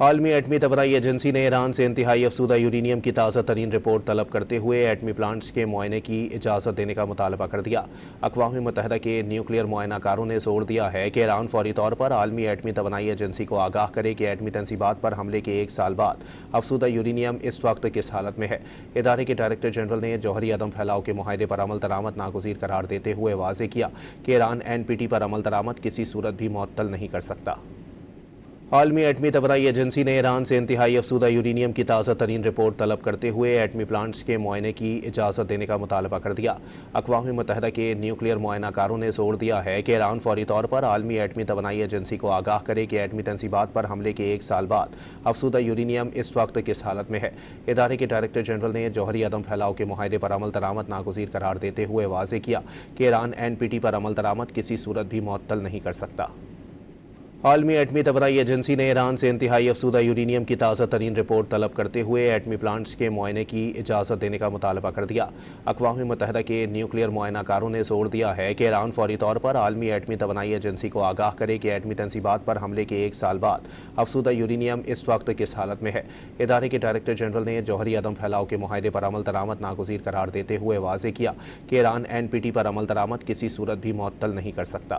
عالمی ایٹمی توانائی ایجنسی نے ایران سے انتہائی افزودہ یورینیم کی تازہ ترین رپورٹ طلب کرتے ہوئے ایٹمی پلانٹس کے معائنے کی اجازت دینے کا مطالبہ کر دیا۔ اقوام متحدہ کے نیوکلیئر معائنہ کاروں نے زور دیا ہے کہ ایران فوری طور پر عالمی ایٹمی توانائی ایجنسی کو آگاہ کرے کہ ایٹمی تنصیبات پر حملے کے 1 سال بعد افزودہ یورینیم اس وقت کس حالت میں ہے۔ ادارے کے ڈائریکٹر جنرل نے جوہری عدم پھیلاؤ کے معاہدے پر عمل درآمد ناگزیر قرار دیتے ہوئے واضح کیا کہ ایران NPT پر عمل درآمد کسی صورت بھی معطل نہیں کر سکتا۔ عالمی ایٹمی توانائی ایجنسی نے ایران سے انتہائی افزودہ یورینیم کی تازہ ترین رپورٹ طلب کرتے ہوئے ایٹمی پلانٹس کے معائنے کی اجازت دینے کا مطالبہ کر دیا۔ اقوام متحدہ کے نیوکلیئر معائنہ کاروں نے زور دیا ہے کہ ایران فوری طور پر عالمی ایٹمی توانائی ایجنسی کو آگاہ کرے کہ ایٹمی تنصیبات پر حملے کے 1 سال بعد افزودہ یورینیم اس وقت کس حالت میں ہے۔ ادارے کے ڈائریکٹر جنرل نے جوہری عدم پھیلاؤ کے معاہدے پر عمل درآمد ناگزیر قرار دیتے ہوئے واضح کیا کہ ایران NPT پر عمل درآمد کسی صورت بھی معطل نہیں کر سکتا۔ عالمی ایٹمی توانائی ایجنسی نے ایران سے انتہائی افزودہ یورینیم کی تازہ ترین رپورٹ طلب کرتے ہوئے ایٹمی پلانٹس کے معائنے کی اجازت دینے کا مطالبہ کر دیا۔ اقوام متحدہ کے نیوکلیئر معائنہ کاروں نے زور دیا ہے کہ ایران فوری طور پر عالمی ایٹمی توانائی ایجنسی کو آگاہ کرے کہ ایٹمی تنصیبات پر حملے کے 1 سال بعد افزودہ یورینیم اس وقت کس حالت میں ہے۔ ادارے کے ڈائریکٹر جنرل نے جوہری عدم پھیلاؤ کے معاہدے پر عمل درآمد ناگزیر قرار دیتے ہوئے واضح کیا کہ ایران NPT پر عمل درآمد کسی صورت بھی معطل نہیں کر سکتا۔